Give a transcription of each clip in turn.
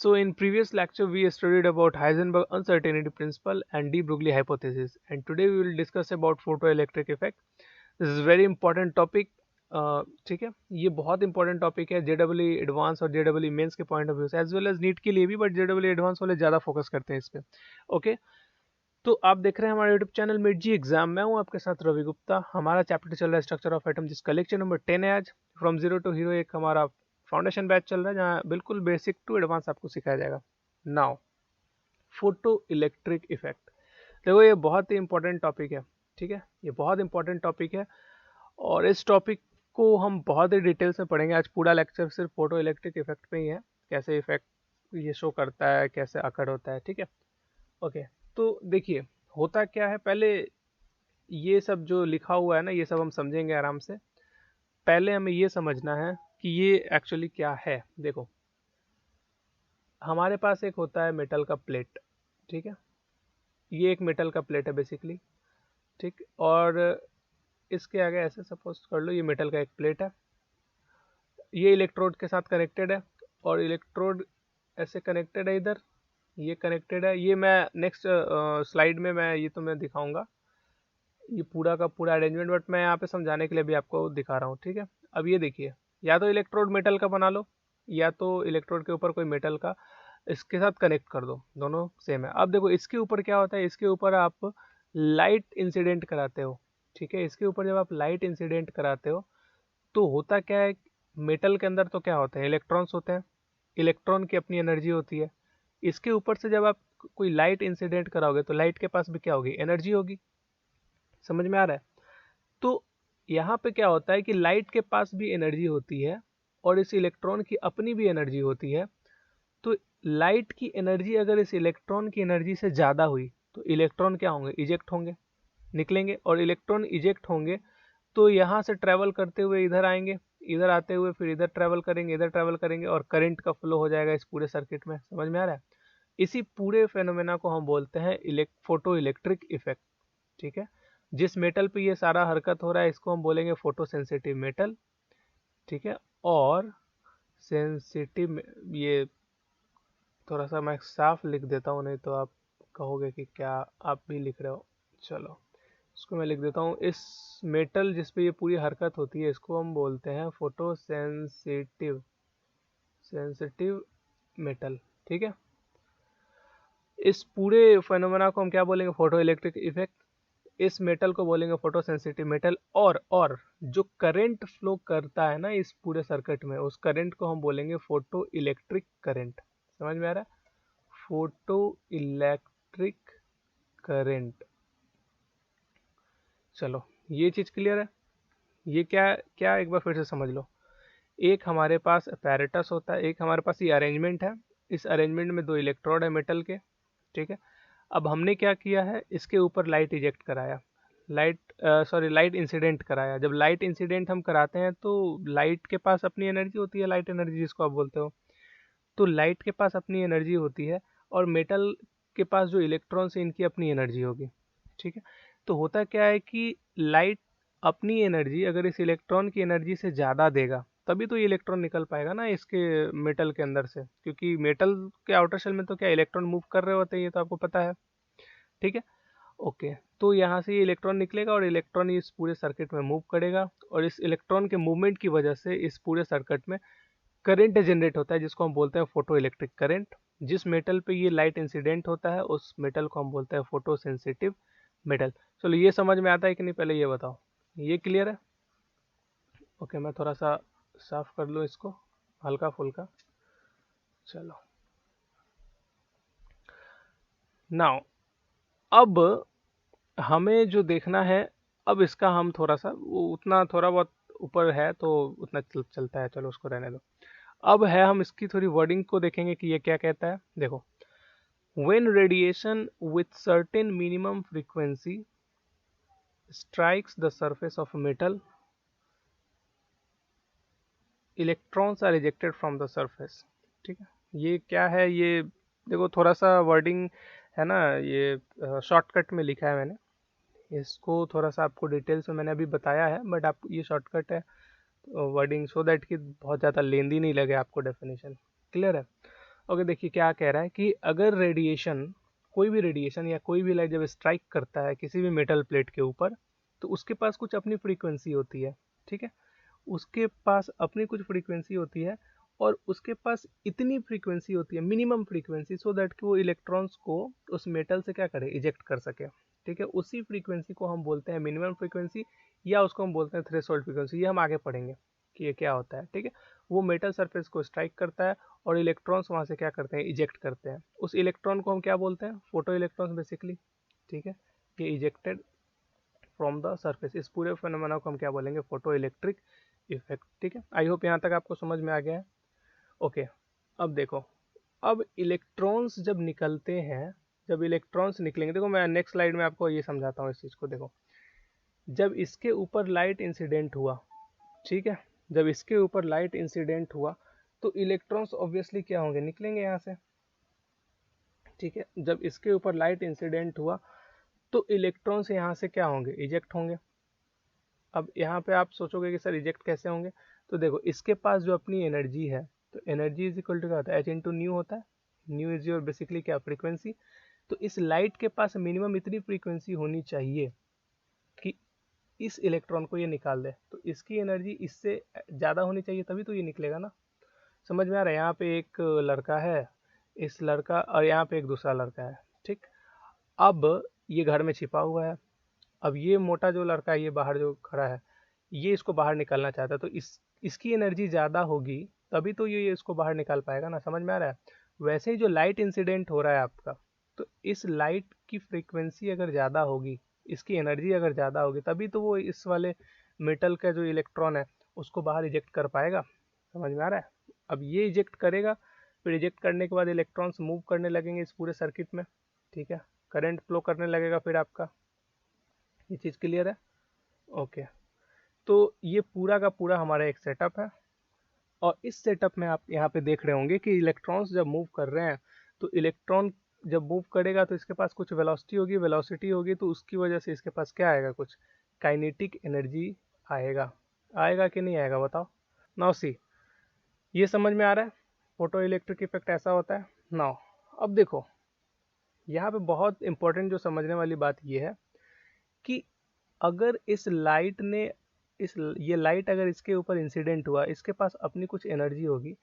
So in previous lecture we studied about Heisenberg uncertainty principle and de Broglie hypothesis, and today we will discuss about photoelectric effect. This is very important topic. ठीक है, ये बहुत important topic है JW advance और JW mains के point of view से, as well as NEET के लिए भी, बट जेडब्ल्यू एडवांस वाले ज़्यादा फोकस करते हैं इस पे। ओके, तो आप देख रहे हैं हमारे यूट्यूब चैनल मिड जी एग्जाम। मैं हूँ आपके साथ रवि गुप्ता। हमारा चैप्टर चल रहा है स्ट्रक्चर ऑफ एटम, जिसका लेक्चर नंबर 10 है आज। फ्रॉम जीरो टू हीरो एक हमारा फाउंडेशन बैच चल रहा है, जहाँ बिल्कुल बेसिक टू एडवांस आपको सिखाया जाएगा। नाउ, फोटो इलेक्ट्रिक इफेक्ट, देखो ये बहुत ही इंपॉर्टेंट टॉपिक है। ठीक है, ये बहुत इंपॉर्टेंट टॉपिक है और इस टॉपिक को हम बहुत ही डिटेल्स में पढ़ेंगे। आज पूरा लेक्चर सिर्फ फोटो इलेक्ट्रिक इफेक्ट पे ही है, कैसे इफेक्ट ये शो करता है, कैसे अकर होता है। ठीक है, ओके। तो देखिए होता क्या है, पहले ये सब जो लिखा हुआ है ना, ये सब हम समझेंगे आराम से। पहले हमें ये समझना है कि ये एक्चुअली क्या है। देखो, हमारे पास एक होता है मेटल का प्लेट। ठीक है, ये एक मेटल का प्लेट है बेसिकली। ठीक, और इसके आगे ऐसे सपोज कर लो ये मेटल का एक प्लेट है, ये इलेक्ट्रोड के साथ कनेक्टेड है और इलेक्ट्रोड ऐसे कनेक्टेड है इधर, ये कनेक्टेड है। ये मैं नेक्स्ट स्लाइड में मैं ये तो मैं दिखाऊंगा ये पूरा का पूरा अरेंजमेंट, बट मैं यहाँ पे समझाने के लिए भी आपको दिखा रहा हूँ। ठीक है, अब ये देखिए, या तो इलेक्ट्रोड मेटल का बना लो या तो इलेक्ट्रोड के ऊपर कोई मेटल का इसके साथ कनेक्ट कर दो, दोनों सेम है। अब देखो इसके ऊपर क्या होता है, इसके ऊपर आप लाइट इंसिडेंट कराते हो। ठीक है, इसके ऊपर जब आप लाइट इंसिडेंट कराते हो तो होता क्या है, मेटल के अंदर तो क्या होते हैं, इलेक्ट्रॉन्स होते हैं, इलेक्ट्रॉन की अपनी एनर्जी होती है। इसके ऊपर से जब आप कोई लाइट इंसिडेंट कराओगे तो लाइट के पास भी क्या होगी, एनर्जी होगी। समझ में आ रहा है? तो यहाँ पे क्या होता है कि लाइट के पास भी एनर्जी होती है और इस इलेक्ट्रॉन की अपनी भी एनर्जी होती है। तो लाइट की एनर्जी अगर इस इलेक्ट्रॉन की एनर्जी से ज़्यादा हुई तो इलेक्ट्रॉन क्या होंगे, इजेक्ट होंगे, निकलेंगे। और इलेक्ट्रॉन इजेक्ट होंगे तो यहाँ से ट्रैवल करते हुए इधर आएंगे, इधर आते हुए फिर इधर ट्रैवल करेंगे, इधर ट्रैवल करेंगे और करंट का फ्लो हो जाएगा इस पूरे सर्किट में। समझ में आ रहा है? इसी पूरे फेनोमेना को हम बोलते हैं फोटो इलेक्ट्रिक इफेक्ट। ठीक है, जिस मेटल पे ये सारा हरकत हो रहा है इसको हम बोलेंगे फोटो सेंसिटिव मेटल। ठीक है, और सेंसिटिव, ये थोड़ा सा मैं साफ लिख देता हूँ, नहीं तो आप कहोगे कि क्या आप भी लिख रहे हो। चलो इसको मैं लिख देता हूँ। इस मेटल जिस पे ये पूरी हरकत होती है इसको हम बोलते हैं फोटो सेंसिटिव, सेंसिटिव मेटल। ठीक है, इस पूरे फेनोमेना को हम क्या बोलेंगे, फोटो इलेक्ट्रिक इफेक्ट। इस मेटल को बोलेंगे फोटो सेंसिटिव मेटल। और जो करंट फ्लो करता है ना इस पूरे सर्किट में, उस करंट को हम बोलेंगे फोटो इलेक्ट्रिक करंट। समझ में आ रहा है? Photo electric current. चलो ये चीज क्लियर है। ये क्या क्या एक बार फिर से समझ लो। एक हमारे पास अपैरेटस होता है, एक हमारे पास ये अरेंजमेंट है। इस अरेंजमेंट में दो इलेक्ट्रोड है मेटल के। ठीक है, अब हमने क्या किया है, इसके ऊपर लाइट इजेक्ट कराया, लाइट सॉरी लाइट इंसिडेंट कराया। जब लाइट इंसिडेंट हम कराते हैं तो लाइट के पास अपनी एनर्जी होती है, लाइट एनर्जी जिसको आप बोलते हो। तो लाइट के पास अपनी एनर्जी होती है और मेटल के पास जो इलेक्ट्रॉन्स है इनकी अपनी एनर्जी होगी। ठीक है, तो होता क्या है कि लाइट अपनी एनर्जी अगर इस इलेक्ट्रॉन की एनर्जी से ज़्यादा देगा तभी तो ये इलेक्ट्रॉन निकल पाएगा ना इसके मेटल के अंदर से, क्योंकि मेटल के आउटर शेल में तो क्या इलेक्ट्रॉन मूव कर रहे होते हैं, ये तो आपको पता है। ठीक है, ओके। तो यहाँ से ये इलेक्ट्रॉन निकलेगा और इलेक्ट्रॉन इस पूरे सर्किट में मूव करेगा और इस इलेक्ट्रॉन के मूवमेंट की वजह से इस पूरे सर्किट में करंट जनरेट होता है, जिसको हम बोलते हैं फोटो इलेक्ट्रिक करंट। जिस मेटल पे ये लाइट इंसिडेंट होता है उस मेटल को हम बोलते हैं फोटो सेंसिटिव मेटल। चलो ये समझ में आता है कि नहीं, पहले ये बताओ, ये क्लियर है? ओके, मैं थोड़ा सा साफ कर लूँ इसको हल्का फुल्का। चलो नाउ, अब हमें जो देखना है, अब इसका हम थोड़ा सा वो उतना थोड़ा बहुत ऊपर है तो उतना चलता है, चलो उसको रहने दो। अब है हम इसकी थोड़ी वर्डिंग को देखेंगे कि ये क्या कहता है। देखो, when radiation with certain minimum frequency strikes the surface of metal, electrons are ejected from the surface। ठीक है, ये क्या है, ये देखो थोड़ा सा वर्डिंग है ना, ये शॉर्टकट में लिखा है मैंने। इसको थोड़ा सा आपको डिटेल्स में मैंने अभी बताया है, बट आप ये शॉर्टकट है वर्डिंग, सो दैट कि बहुत ज़्यादा लेंदी नहीं लगे आपको डेफिनेशन। क्लियर है? ओके, देखिए क्या कह रहा है कि अगर रेडिएशन, कोई भी रेडिएशन या कोई भी लाइट जब स्ट्राइक करता है किसी भी मेटल प्लेट के ऊपर, तो उसके पास कुछ अपनी फ्रीक्वेंसी होती है। ठीक है, उसके पास अपनी कुछ फ्रीक्वेंसी होती है, और उसके पास इतनी फ्रीक्वेंसी होती है, मिनिमम फ्रीक्वेंसी, सो दैट कि वो इलेक्ट्रॉन्स को उस मेटल से क्या करे, इजेक्ट कर सके। ठीक है, उसी फ्रीक्वेंसी को हम बोलते हैं मिनिमम फ्रीक्वेंसी, या उसको हम बोलते हैं थ्रेशोल्ड फ्रीक्वेंसी। ये हम आगे पढ़ेंगे कि ये क्या होता है। ठीक है, वो मेटल सरफेस को स्ट्राइक करता है और इलेक्ट्रॉन्स वहाँ से क्या करते हैं, इजेक्ट करते हैं। उस इलेक्ट्रॉन को हम क्या बोलते हैं, फोटो इलेक्ट्रॉन्स बेसिकली। ठीक है, ये इजेक्टेड फ्रॉम द सरफेस, इस पूरे फेनोमेना को हम क्या बोलेंगे, फोटो इलेक्ट्रिक इफेक्ट। ठीक है, आई होप यहाँ तक आपको समझ में आ गया है। ओके, अब देखो, अब इलेक्ट्रॉन्स जब निकलते हैं, जब इलेक्ट्रॉन्स निकलेंगे, देखो मैं नेक्स्ट स्लाइड में आपको ये समझाता हूँ इस चीज़ को। देखो, जब इसके ऊपर लाइट इंसिडेंट हुआ, ठीक है, जब इसके ऊपर लाइट इंसिडेंट हुआ, तो इलेक्ट्रॉन्स ऑब्वियसली क्या होंगे, निकलेंगे यहाँ से। ठीक है, जब इसके ऊपर लाइट इंसिडेंट हुआ तो इलेक्ट्रॉन्स यहाँ से क्या होंगे, इजेक्ट होंगे। अब यहाँ पे आप सोचोगे कि सर इजेक्ट कैसे होंगे, तो देखो इसके पास जो अपनी एनर्जी है, तो एनर्जी इज इक्वल टू क्या होता है, एच इंटू न्यू होता है। न्यू इज योर बेसिकली क्या, फ्रीक्वेंसी। तो इस लाइट के पास मिनिमम इतनी फ्रीक्वेंसी होनी चाहिए कि इस इलेक्ट्रॉन को ये निकाल दे। तो इसकी एनर्जी इससे ज़्यादा होनी चाहिए, तभी तो ये निकलेगा ना। समझ में आ रहा है, यहाँ पे एक लड़का है, इस लड़का और यहाँ पे एक दूसरा लड़का है। ठीक, अब ये घर में छिपा हुआ है। अब ये मोटा जो लड़का है, ये बाहर जो खड़ा है, ये इसको बाहर निकालना चाहता है, तो इसकी एनर्जी ज़्यादा होगी, तभी तो ये इसको बाहर निकाल पाएगा ना। समझ में आ रहा है। वैसे ही जो लाइट इंसिडेंट हो रहा है आपका, तो इस लाइट की फ्रीक्वेंसी अगर ज़्यादा होगी, इसकी एनर्जी अगर ज़्यादा होगी, तभी तो वो इस वाले मेटल का जो इलेक्ट्रॉन है उसको बाहर इजेक्ट कर पाएगा। समझ में आ रहा है। अब ये इजेक्ट करेगा, फिर इजेक्ट करने के बाद इलेक्ट्रॉन्स मूव करने लगेंगे इस पूरे सर्किट में। ठीक है, करंट फ्लो करने लगेगा फिर आपका। ये चीज़ क्लियर है। ओके, तो ये पूरा का पूरा हमारा एक सेटअप है, और इस सेटअप में आप यहाँ पे देख रहे होंगे कि इलेक्ट्रॉन्स जब मूव कर रहे हैं, तो इलेक्ट्रॉन जब मूव करेगा तो इसके पास कुछ वेलोसिटी होगी, वेलोसिटी होगी तो उसकी वजह से इसके पास क्या आएगा, कुछ काइनेटिक एनर्जी आएगा। आएगा कि नहीं आएगा, बताओ। नाउ सी, ये समझ में आ रहा है, फोटो इलेक्ट्रिक इफेक्ट ऐसा होता है। नाउ अब देखो, यहाँ पे बहुत इंपॉर्टेंट जो समझने वाली बात ये है कि अगर इस लाइट ने, ये लाइट अगर इसके ऊपर इंसिडेंट हुआ, इसके पास अपनी कुछ एनर्जी होगी,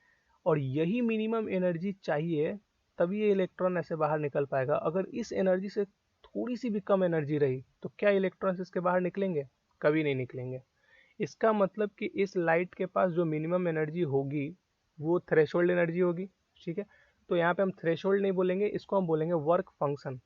और यही मिनिमम एनर्जी चाहिए, तभी ये इलेक्ट्रॉन ऐसे बाहर निकल पाएगा। अगर इस एनर्जी से थोड़ी सी भी कम एनर्जी रही, तो क्या इलेक्ट्रॉन्स इसके बाहर निकलेंगे, कभी नहीं निकलेंगे। इसका मतलब कि इस लाइट के पास जो मिनिमम एनर्जी होगी वो थ्रेशोल्ड एनर्जी होगी। ठीक है, तो यहाँ पे हम थ्रेशोल्ड नहीं बोलेंगे, इसको हम बोलेंगे वर्क फंक्शन।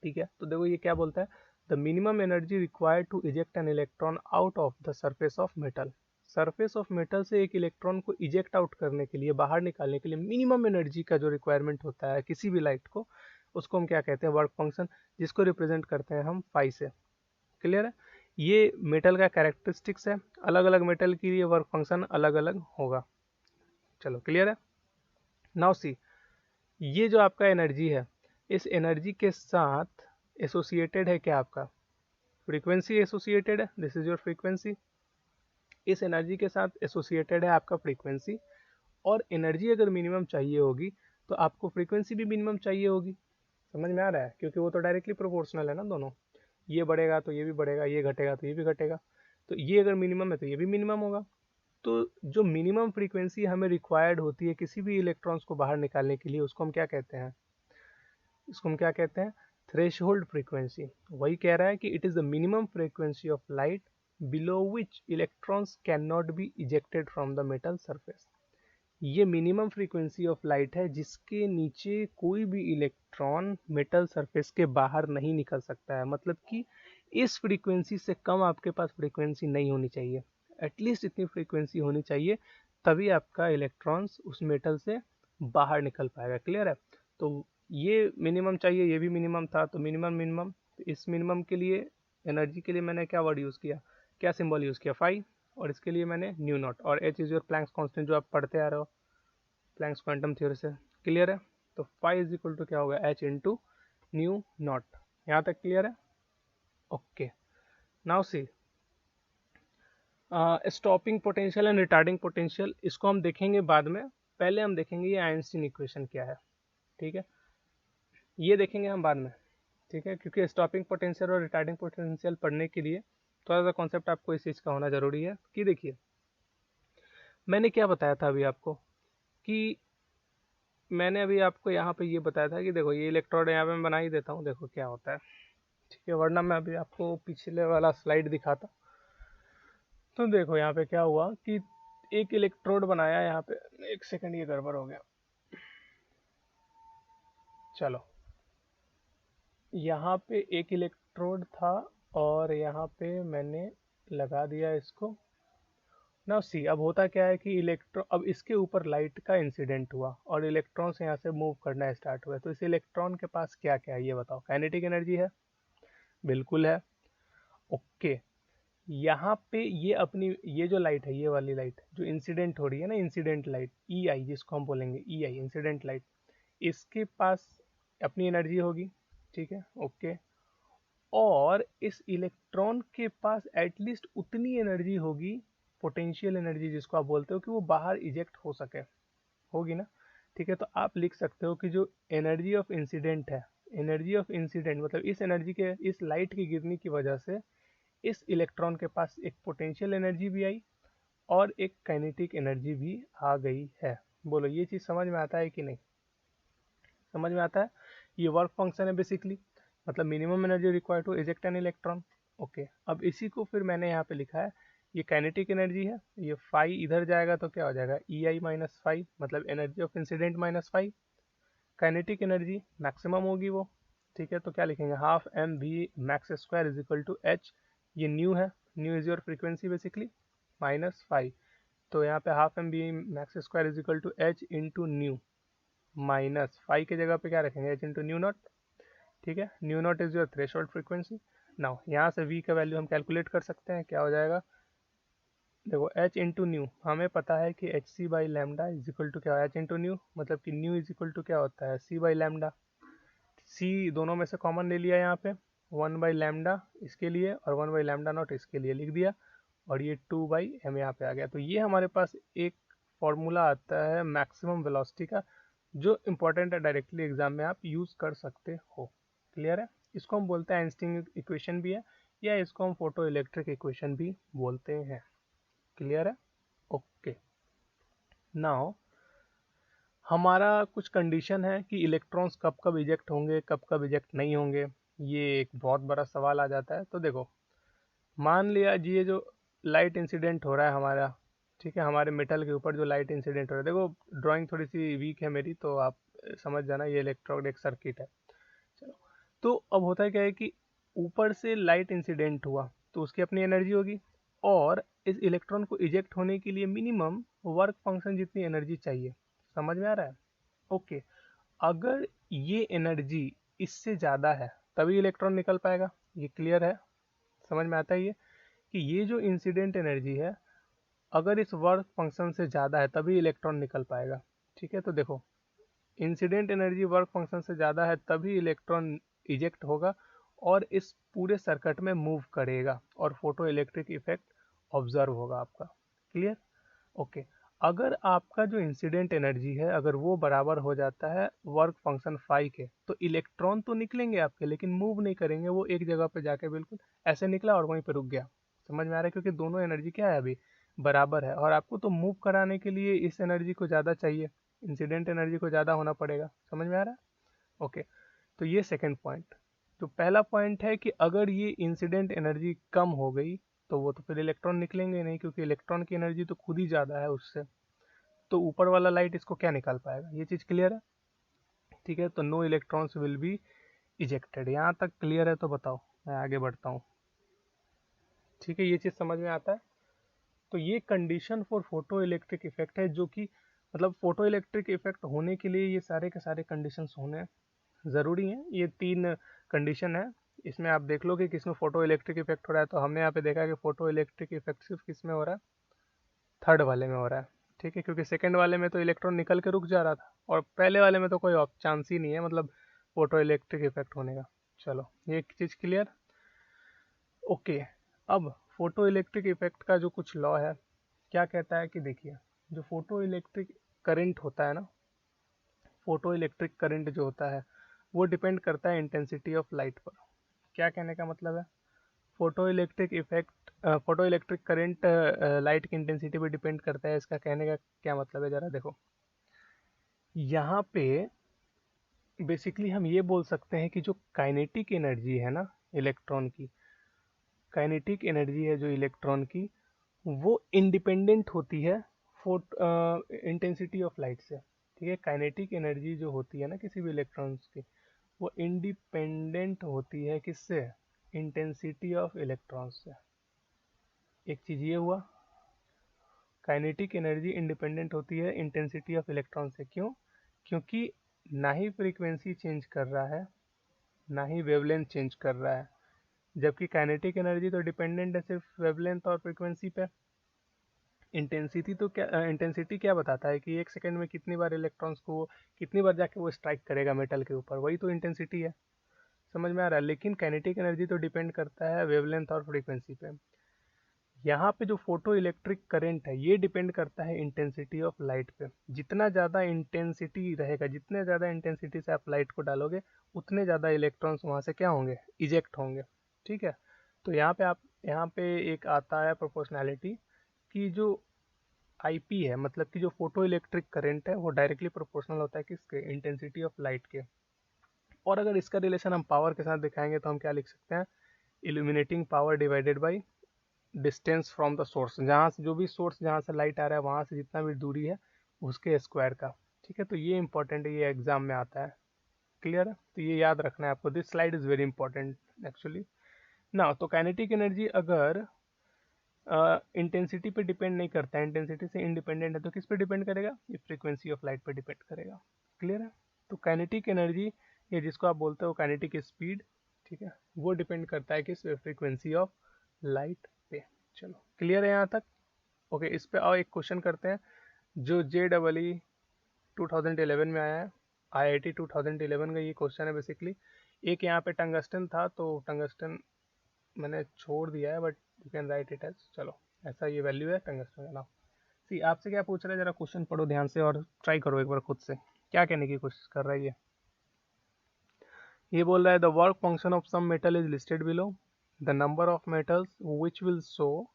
ठीक है, तो देखो ये क्या बोलता है, the minimum energy required to eject an electron out of the surface of metal. Surface of metal से एक इलेक्ट्रॉन को इजेक्ट आउट करने के लिए, बाहर निकालने के लिए मिनिमम एनर्जी का जो रिक्वायरमेंट होता है किसी भी लाइट को, उसको हम क्या कहते हैं, वर्क फंक्शन, जिसको रिप्रेजेंट करते हैं हम फाई से। क्लियर है। ये मेटल का कैरेक्टरिस्टिक्स है, अलग अलग मेटल के लिए वर्क फंक्शन अलग अलग होगा। चलो क्लियर है। नाउ सी, ये जो आपका एनर्जी है, इस एनर्जी के साथ एसोसिएटेड है क्या, आपका फ्रीक्वेंसी एसोसिएटेड है। This is your frequency. इस एनर्जी के साथ एसोसिएटेड है आपका फ्रीक्वेंसी, और एनर्जी अगर मिनिमम चाहिए होगी तो आपको फ्रीक्वेंसी भी मिनिमम चाहिए होगी। समझ में आ रहा है, क्योंकि वो तो डायरेक्टली प्रोपोर्शनल है ना दोनों। ये बढ़ेगा तो ये भी बढ़ेगा, ये घटेगा तो ये भी घटेगा। तो ये अगर मिनिमम है तो ये भी मिनिमम होगा। तो जो मिनिमम फ्रीक्वेंसी हमें रिक्वायर्ड होती है किसी भी इलेक्ट्रॉन्स को बाहर निकालने के लिए, उसको हम क्या कहते हैं, इसको हम क्या कहते हैं, थ्रेशोल्ड फ्रीक्वेंसी। वही कह रहा है कि it is the minimum frequency of light below which electrons can not be ejected from the metal surface. ये मिनिमम फ्रीक्वेंसी ऑफ लाइट है जिसके नीचे कोई भी इलेक्ट्रॉन मेटल सरफेस के बाहर नहीं निकल सकता है। मतलब कि इस फ्रीक्वेंसी से कम आपके पास फ्रीक्वेंसी नहीं होनी चाहिए, एटलीस्ट इतनी फ्रीक्वेंसी होनी चाहिए, तभी आपका इलेक्ट्रॉन्स उस मेटल से बाहर निकल पाएगा। क्लियर है। तो ये मिनिमम चाहिए, ये भी मिनिमम था, तो मिनिमम मिनिमम, तो इस मिनिमम के लिए एनर्जी के लिए मैंने क्या वर्ड यूज़ किया, क्या सिंबल यूज़ किया, फाई, और इसके लिए मैंने न्यू नॉट, और H is your Planck's constant जो आप पढ़ते आ रहे हो प्लैंक्स क्वांटम थ्योरी से। क्लियर है। तो फाई इज इक्वल टू क्या होगा, एच इंटू न्यू नॉट। यहाँ तक क्लियर है। Okay, now see, stopping potential and retarding potential, इसको हम देखेंगे बाद में। पहले हम देखेंगे ये आइंस्टीन इक्वेशन क्या है, ठीक है, ये देखेंगे हम बाद में, ठीक है, क्योंकि स्टॉपिंग पोटेंशियल और रिटार्डिंग पोटेंशियल पढ़ने के लिए थोड़ा सा कॉन्सेप्ट आपको इस चीज़ का होना जरूरी है। कि देखिए मैंने क्या बताया था अभी आपको, कि मैंने अभी आपको यहाँ पे ये बताया था कि देखो ये इलेक्ट्रोड यहाँ पे मैं बना ही देता हूँ, देखो क्या होता है, ठीक है, वरना मैं अभी आपको पिछले वाला स्लाइड दिखाता। तो देखो यहाँ पे क्या हुआ कि एक इलेक्ट्रोड बनाया यहाँ पे, एक सेकंड ये गड़बड़ हो गया, चलो यहाँ पे एक इलेक्ट्रोड था और यहाँ पे मैंने लगा दिया इसको। नाउ सी, अब होता क्या है कि इलेक्ट्रॉन, अब इसके ऊपर लाइट का इंसिडेंट हुआ और इलेक्ट्रॉन से यहाँ से मूव करना स्टार्ट हुआ, तो इस इलेक्ट्रॉन के पास क्या क्या है ये बताओ। काइनेटिक एनर्जी है, बिल्कुल है, ओके। यहाँ पे ये अपनी ये जो लाइट है, ये वाली लाइट जो इंसिडेंट हो रही है ना, इंसिडेंट लाइट ई आई जिसको हम बोलेंगे ई आई, इंसिडेंट लाइट, इसके पास अपनी एनर्जी होगी, ठीक है, ओके। और इस इलेक्ट्रॉन के पास एटलीस्ट उतनी एनर्जी होगी, पोटेंशियल एनर्जी जिसको आप बोलते हो, कि वो बाहर इजेक्ट हो सके, होगी ना, ठीक है। तो आप लिख सकते हो कि जो एनर्जी ऑफ इंसिडेंट है, एनर्जी ऑफ इंसिडेंट मतलब इस एनर्जी के, इस लाइट की गिरने की वजह से इस इलेक्ट्रॉन के पास एक पोटेंशियल एनर्जी भी आई और एक काइनेटिक एनर्जी भी आ गई है। बोलो ये चीज़ समझ में आता है कि नहीं, समझ में आता है। ये वर्क फंक्शन है बेसिकली, मतलब minimum energy required to eject an electron, okay. अब इसी को फिर मैंने यहाँ पे लिखा है, ये काइनेटिक एनर्जी है, ये फाई इधर जाएगा तो क्या हो जाएगा, ई आई माइनस फाई, मतलब energy of incident minus phi. Kinetic energy maximum होगी वो, ठीक है, तो क्या लिखेंगे, half m v max square is equal to h, ये न्यू है, nu is your frequency basically, minus phi, तो यहाँ पे half m v max square is equal to h into nu, minus phi की जगह पे क्या रखेंगे, एच इंटू न्यू नॉट, ठीक है। New not is your threshold frequency. Now यहाँ से वी का वैल्यू हम कैलकुलेट कर सकते हैं, क्या हो जाएगा, देखो एच इंटू न्यू हमें पता है कि h c by lambda is equal to क्या, एच इंटू न्यू मतलब कि न्यू इज इक्वल टू क्या होता है, सी बाई लैमडा। सी दोनों में से कॉमन ले लिया यहाँ पे, वन बाई लैमडा इसके लिए और वन बाई लैमडा नॉट इसके लिए लिख दिया, और ये टू बाई एम यहाँ पे आ गया। तो ये हमारे पास एक फॉर्मूला आता है मैक्सिमम वेलोसिटी का, जो इम्पोर्टेंट है, डायरेक्टली एग्जाम में आप यूज़ कर सकते हो। क्लियर है, इसको हम बोलते हैं आइंस्टीन इक्वेशन भी है, या इसको हम फोटो इलेक्ट्रिक इक्वेशन भी बोलते हैं। क्लियर है, ओके। नाउ हमारा कुछ कंडीशन है कि इलेक्ट्रॉन्स कब कब इजेक्ट होंगे, कब कब इजेक्ट नहीं होंगे, ये एक बहुत बड़ा सवाल आ जाता है। तो देखो मान लिया जी ये जो लाइट इंसिडेंट हो रहा है हमारा, ठीक है, हमारे मेटल के ऊपर जो लाइट इंसिडेंट हो रहा है, देखो ड्राइंग थोड़ी सी वीक है मेरी, तो आप समझ जाना, ये इलेक्ट्रोड एक सर्किट है, चलो। तो अब होता है क्या है कि ऊपर से लाइट इंसिडेंट हुआ तो उसकी अपनी एनर्जी होगी, और इस इलेक्ट्रॉन को इजेक्ट होने के लिए मिनिमम वर्क फंक्शन जितनी एनर्जी चाहिए, समझ में आ रहा है, ओके। अगर ये एनर्जी इससे ज़्यादा है तभी इलेक्ट्रॉन निकल पाएगा, ये क्लियर है, समझ में आता है ये, कि ये जो इंसिडेंट एनर्जी है अगर इस वर्क फंक्शन से ज़्यादा है तभी इलेक्ट्रॉन निकल पाएगा, ठीक है। तो देखो इंसिडेंट एनर्जी वर्क फंक्शन से ज़्यादा है तभी इलेक्ट्रॉन इजेक्ट होगा और इस पूरे सर्किट में मूव करेगा और फोटो इलेक्ट्रिक इफेक्ट ऑब्जर्व होगा आपका। Clear, okay. अगर आपका जो इंसिडेंट एनर्जी है अगर वो बराबर हो जाता है वर्क फंक्शन फाई के, तो इलेक्ट्रॉन तो निकलेंगे आपके लेकिन मूव नहीं करेंगे, वो एक जगह पे जाके बिल्कुल ऐसे निकला और वहीं पे रुक गया। समझ में आ रहा है, क्योंकि दोनों एनर्जी क्या है अभी बराबर है, और आपको तो मूव कराने के लिए इस एनर्जी को ज़्यादा चाहिए, इंसिडेंट एनर्जी को ज़्यादा होना पड़ेगा। समझ में आ रहा है, ओके। तो ये सेकेंड पॉइंट। तो पहला पॉइंट है कि अगर ये इंसिडेंट एनर्जी कम हो गई तो वो तो फिर इलेक्ट्रॉन निकलेंगे नहीं, क्योंकि इलेक्ट्रॉन की एनर्जी तो खुद ही ज़्यादा है उससे, तो ऊपर वाला लाइट इसको क्या निकाल पाएगा, ये चीज़ क्लियर है, ठीक है। तो no electrons will be ejected, यहाँ तक क्लियर है, तो बताओ मैं आगे बढ़ता हूँ, ठीक है, ये चीज़ समझ में आता है। तो ये condition for photo electric effect है, जो कि मतलब फोटो इलेक्ट्रिक इफेक्ट होने के लिए ये सारे के सारे कंडीशंस होने ज़रूरी हैं। ये तीन कंडीशन है, इसमें आप देख लो कि किसमें फोटो इलेक्ट्रिक इफेक्ट हो रहा है। तो हमने यहाँ पे देखा कि फोटो इलेक्ट्रिक इफेक्ट सिर्फ किस में हो रहा है, थर्ड वाले में हो रहा है, ठीक है, क्योंकि सेकंड वाले में तो इलेक्ट्रॉन निकल के रुक जा रहा था और पहले वाले में तो कोई चांस ही नहीं है मतलब फोटो इलेक्ट्रिक इफेक्ट होने का। चलो ये एक चीज़ क्लियर, ओके। अब फोटो इलेक्ट्रिक इफेक्ट का जो कुछ लॉ है क्या कहता है कि देखिए, जो फोटो इलेक्ट्रिक करंट होता है ना, फोटो इलेक्ट्रिक करंट जो होता है वो डिपेंड करता है इंटेंसिटी ऑफ लाइट पर। क्या कहने का मतलब है, photo electric effect, photo electric current light की इंटेंसिटी पे डिपेंड करता है। इसका कहने का क्या मतलब है, ज़रा देखो यहाँ पे बेसिकली हम ये बोल सकते हैं कि जो काइनेटिक एनर्जी है ना इलेक्ट्रॉन की, काइनेटिक एनर्जी है जो इलेक्ट्रॉन की, वो इंडिपेंडेंट होती है फोट इंटेंसिटी ऑफ लाइट से। ठीक है, काइनेटिक एनर्जी जो होती है ना किसी भी इलेक्ट्रॉन्स की, वो इंडिपेंडेंट होती है किससे, इंटेंसिटी ऑफ इलेक्ट्रॉन्स से। एक चीज़ ये हुआ, काइनेटिक एनर्जी इंडिपेंडेंट होती है इंटेंसिटी ऑफ इलेक्ट्रॉन से। क्यों? क्योंकि ना ही फ्रीक्वेंसी चेंज कर रहा है, ना ही वेवलेंथ चेंज कर रहा है, जबकि काइनेटिक एनर्जी तो डिपेंडेंट है सिर्फ वेवलेंथ और फ्रीक्वेंसी पे। इंटेंसिटी तो क्या, इंटेंसिटी क्या बताता है कि एक सेकंड में कितनी बार इलेक्ट्रॉन्स को, कितनी बार जाके वो स्ट्राइक करेगा मेटल के ऊपर, वही तो इंटेंसिटी है। समझ में आ रहा है? लेकिन काइनेटिक एनर्जी तो डिपेंड करता है वेवलेंथ और फ्रीक्वेंसी पे। यहाँ पे जो फोटो इलेक्ट्रिक करंट है ये डिपेंड करता है इंटेंसिटी ऑफ लाइट पे। जितना ज़्यादा इंटेंसिटी रहेगा, जितने ज़्यादा इंटेंसिटी से आप लाइट को डालोगे, उतने ज़्यादा इलेक्ट्रॉन्स वहाँ से क्या होंगे, इजेक्ट होंगे। ठीक है, तो यहाँ पे एक आता है प्रोपोर्शनैलिटी कि जो आईपी है, मतलब कि जो फोटो इलेक्ट्रिक करंट है वो डायरेक्टली प्रोपोर्शनल होता है किसके, इंटेंसिटी ऑफ लाइट के। और अगर इसका रिलेशन हम पावर के साथ दिखाएंगे तो हम क्या लिख सकते हैं, illuminating power divided by distance from the source, जहाँ से जो भी सोर्स जहाँ से लाइट आ रहा है वहाँ से जितना भी दूरी है उसके स्क्वायर का। ठीक है, तो ये इंपॉर्टेंट है, ये एग्जाम में आता है। क्लियर है? तो ये याद रखना है आपको, this slide is very important actually ना। तो काइनेटिक एनर्जी अगर इंटेंसिटी पे डिपेंड नहीं करता है, इंटेंसिटी से इंडिपेंडेंट है, तो किस पे डिपेंड करेगा, ये फ्रीक्वेंसी ऑफ लाइट पे डिपेंड करेगा। क्लियर है? तो काइनेटिक एनर्जी, ये जिसको आप बोलते हो काइनेटिक स्पीड, ठीक है, वो डिपेंड करता है किस, फ्रीक्वेंसी ऑफ लाइट पे। चलो क्लियर है यहाँ तक? ओके, इस पे आओ एक क्वेश्चन करते हैं जो JEE 2011 में आया है, IIT 2011 का ये क्वेश्चन है बेसिकली। एक यहाँ पे टंगस्टन था, तो टंगस्टन मैंने छोड़ दिया है, but you can write it as, चलो ऐसा ये वैल्यू है टंगस्टन का नाम। सी आपसे क्या पूछ रहा है, जरा क्वेश्चन पढ़ो ध्यान से और ट्राई करो एक बार खुद से, क्या कहने की कोशिश कर रहा है ये बोल रहा है the work function of some metal is listed below, the number of metals which will show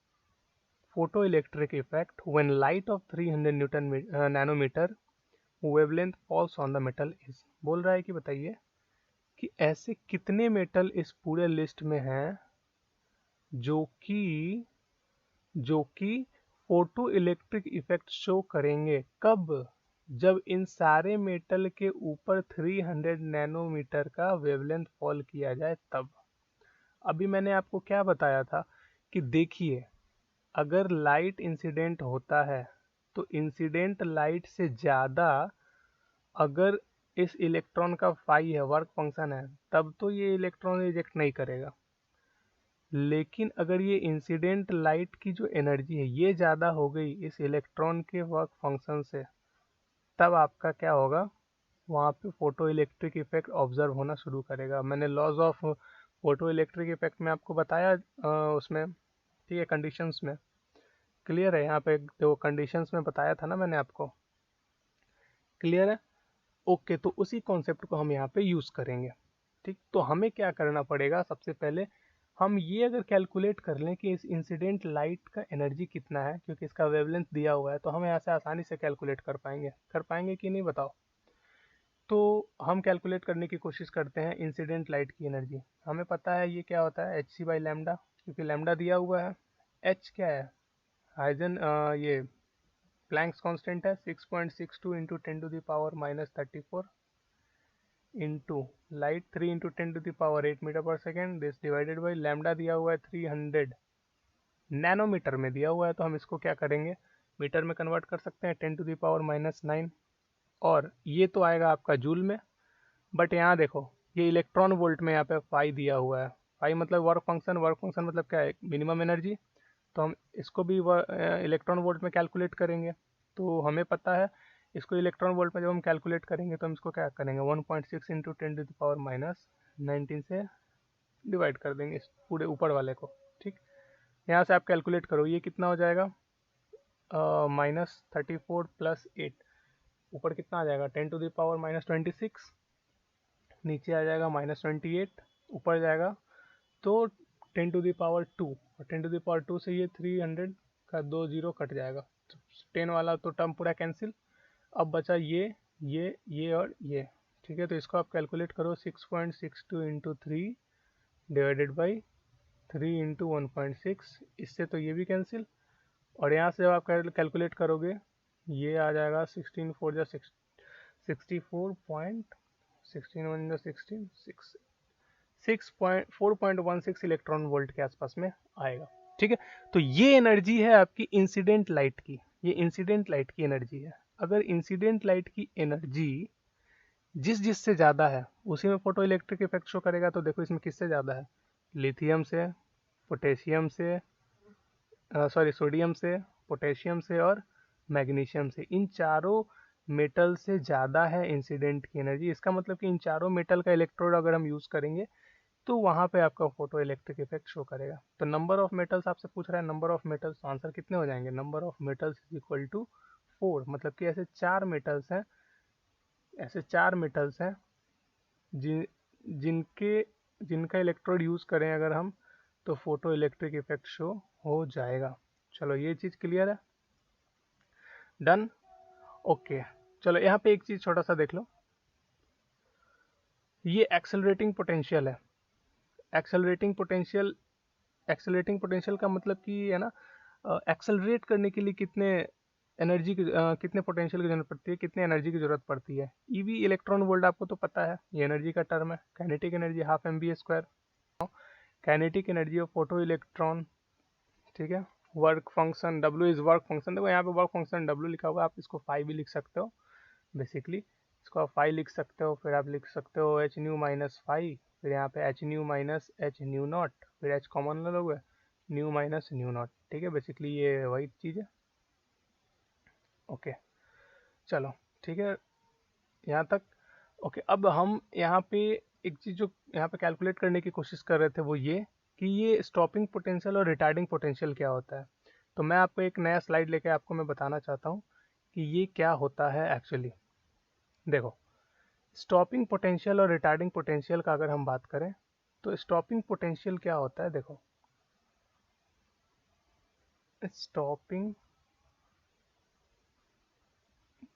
photoelectric effect when light of 300 newton nanometer wavelength falls on the metal is. बोल रहा है कि बताइए कि ऐसे कितने मेटल इस पूरे लिस्ट में हैं जो कि फोटो इलेक्ट्रिक इफेक्ट शो करेंगे, कब, जब इन सारे मेटल के ऊपर 300 नैनोमीटर का वेवलेंथ फॉल किया जाए तब। अभी मैंने आपको क्या बताया था कि देखिए, अगर लाइट इंसिडेंट होता है तो इंसिडेंट लाइट से ज़्यादा अगर इस इलेक्ट्रॉन का फाई है, वर्क फंक्शन है, तब तो ये इलेक्ट्रॉन रिजेक्ट नहीं करेगा। लेकिन अगर ये इंसिडेंट लाइट की जो एनर्जी है ये ज़्यादा हो गई इस इलेक्ट्रॉन के वर्क फंक्शन से, तब आपका क्या होगा, वहाँ पे फोटो इलेक्ट्रिक इफेक्ट ऑब्जर्व होना शुरू करेगा। मैंने laws of photo electric effect में आपको बताया उसमें, ठीक है, कंडीशंस में। क्लियर है? यहाँ पे जो कंडीशंस में बताया था ना मैंने आपको, क्लियर है? ओके, तो उसी कॉन्सेप्ट को हम यहाँ पे यूज़ करेंगे। ठीक, तो हमें क्या करना पड़ेगा, सबसे पहले हम ये अगर कैलकुलेट कर लें कि इस इंसिडेंट लाइट का एनर्जी कितना है, क्योंकि इसका वेवलेंथ दिया हुआ है, तो हम यहाँ से आसानी से कैलकुलेट कर पाएंगे कि नहीं बताओ? तो हम कैलकुलेट करने की कोशिश करते हैं इंसिडेंट लाइट की एनर्जी। हमें पता है ये क्या होता है, hc/λ, क्योंकि लैम्डा दिया हुआ है। h क्या है, हाइजन ये प्लैंक्स कांस्टेंट है, 6.62 into 10⁻⁻34 into light 3 into 10⁻8 metre per second, this divided by lambda दिया हुआ है 300 नैनोमीटर में दिया हुआ है, तो हम इसको क्या करेंगे, मीटर में कन्वर्ट कर सकते हैं, 10⁻⁹, और ये तो आएगा आपका जूल में। बट यहाँ देखो, ये इलेक्ट्रॉन वोल्ट में यहाँ पे फाई दिया हुआ है। फाई मतलब वर्क फंक्शन मतलब क्या है, मिनिमम एनर्जी। तो हम इसको भी इलेक्ट्रॉन वोल्ट में कैलकुलेट करेंगे। तो हमें पता है इसको इलेक्ट्रॉन वोल्ट में जब हम कैलकुलेट करेंगे तो हम इसको क्या करेंगे, 1.6 इंटू 10⁻⁻19 से डिवाइड कर देंगे इस पूरे ऊपर वाले को। ठीक, यहाँ से आप कैलकुलेट करो, ये कितना हो जाएगा, -34 + 8, ऊपर कितना आ जाएगा 10⁻⁻26, नीचे आ जाएगा -28, ऊपर जाएगा तो 10⁻², और 10⁻² से ये 300 का 2 जीरो कट जाएगा, तो 10 वाला तो टर्म पूरा कैंसिल। अब बचा ये और ये, ठीक है। तो इसको आप कैलकुलेट करो, 6.62 इंटू 3 डिवाइडेड बाई 3 इंटू 1.6, इससे तो ये भी कैंसिल। और यहाँ से जब आप कैलकुलेट करोगे ये आ जाएगा 16 4 जा 4.16 इलेक्ट्रॉन वोल्ट के आसपास में आएगा, ठीक है। तो ये एनर्जी है आपकी इंसिडेंट लाइट की, ये इंसिडेंट लाइट की एनर्जी है। अगर इंसिडेंट लाइट की एनर्जी जिससे ज़्यादा है उसी में फोटो इलेक्ट्रिक इफेक्ट शो करेगा। तो देखो इसमें किससे ज़्यादा है, लिथियम से, पोटेशियम से, सोडियम से, पोटेशियम से और मैग्नीशियम से। इन चारों मेटल से ज़्यादा है इंसिडेंट की एनर्जी। इसका मतलब कि इन चारों मेटल का इलेक्ट्रोड अगर हम यूज़ करेंगे तो वहाँ पे आपका फोटो इलेक्ट्रिक इफेक्ट शो करेगा। तो नंबर ऑफ मेटल्स आपसे पूछ रहा है, नंबर ऑफ मेटल्स, तो आंसर कितने हो जाएंगे, number of metals is equal to 4। मतलब कि ऐसे 4 मेटल्स हैं, ऐसे 4 मेटल्स हैं जिनके जिनका इलेक्ट्रोड यूज़ करें अगर हम, तो फोटो इलेक्ट्रिक इफेक्ट शो हो जाएगा। चलो ये चीज़ क्लियर है, डन, ओके। चलो यहाँ पे एक चीज़ छोटा सा देख लो, ये एक्सेलरेटिंग पोटेंशियल है। एक्सेलरेटिंग पोटेंशियल का मतलब कि है ना, एक्सेलरेट करने के लिए कितने एनर्जी की कितने पोटेंशियल की जरूरत पड़ती है, कितने एनर्जी की जरूरत पड़ती है। ईवी इलेक्ट्रॉन वोल्ट आपको तो पता है, ये एनर्जी का टर्म है। Kinetic energy half mv², kinetic energy of photo electron, ठीक है। Work function W is work function, देखो यहाँ पे वर्क फंक्शन W लिखा हुआ है, आप इसको फाई भी लिख सकते हो बेसिकली, इसको आप फाई लिख सकते हो। फिर आप लिख सकते हो h न्यू माइनस फाई, फिर यहाँ पे h new minus h new not, फिर h कॉमन ले लोगे, न्यू माइनस न्यू नॉट, ठीक है। बेसिकली ये वही चीज़ है, ओके। चलो ठीक है यहाँ तक, ओके। अब हम यहाँ पे एक चीज़ जो यहाँ पे कैलकुलेट करने की कोशिश कर रहे थे वो ये कि ये स्टॉपिंग पोटेंशियल और रिटार्डिंग पोटेंशियल क्या होता है। तो मैं आपको एक नया स्लाइड लेके आपको मैं बताना चाहता हूँ कि ये क्या होता है एक्चुअली। देखो, स्टॉपिंग पोटेंशियल और रिटार्डिंग पोटेंशियल का अगर हम बात करें तो स्टॉपिंग पोटेंशियल क्या होता है, देखो स्टॉपिंग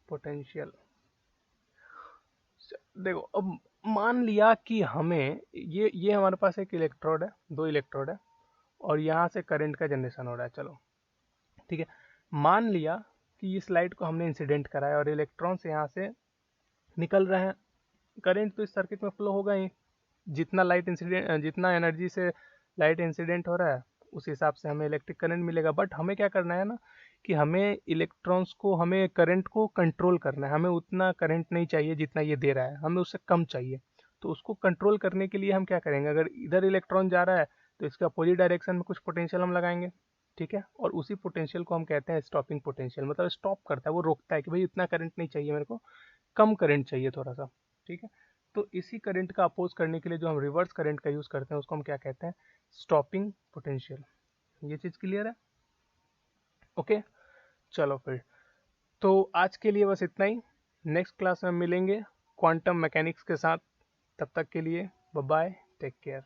पोटेंशियल, देखो अब मान लिया कि हमें ये हमारे पास एक इलेक्ट्रोड है, 2 इलेक्ट्रोड है, और यहाँ से करंट का जनरेशन हो रहा है। चलो ठीक है, मान लिया कि इस लाइट को हमने इंसिडेंट कराया और इलेक्ट्रॉन्स यहाँ से निकल रहे हैं। करंट तो इस सर्किट में फ्लो होगा ही, जितना लाइट इंसिडेंट, जितना एनर्जी से लाइट इंसिडेंट हो रहा है उस हिसाब से हमें इलेक्ट्रिक करंट मिलेगा। बट हमें क्या करना है ना कि हमें इलेक्ट्रॉन्स को, हमें करंट को कंट्रोल करना है। हमें उतना करंट नहीं चाहिए जितना ये दे रहा है, हमें उससे कम चाहिए। तो उसको कंट्रोल करने के लिए हम क्या करेंगे, अगर इधर इलेक्ट्रॉन जा रहा है तो इसके अपोजिट डायरेक्शन में कुछ पोटेंशियल हम लगाएंगे, ठीक है। और उसी पोटेंशियल को हम कहते हैं स्टॉपिंग पोटेंशियल, मतलब स्टॉप करता है, वो रोकता है कि भाई इतना करंट नहीं चाहिए मेरे को, कम करंट चाहिए थोड़ा सा, ठीक है। तो इसी करंट का अपोज करने के लिए जो हम रिवर्स करंट का यूज़ करते हैं उसको हम क्या कहते हैं, स्टॉपिंग पोटेंशियल। ये चीज़ क्लियर है, ओके। चलो फिर, तो आज के लिए बस इतना ही। नेक्स्ट क्लास में मिलेंगे क्वांटम मैकेनिक्स के साथ, तब तक के लिए बाय बाय, टेक केयर।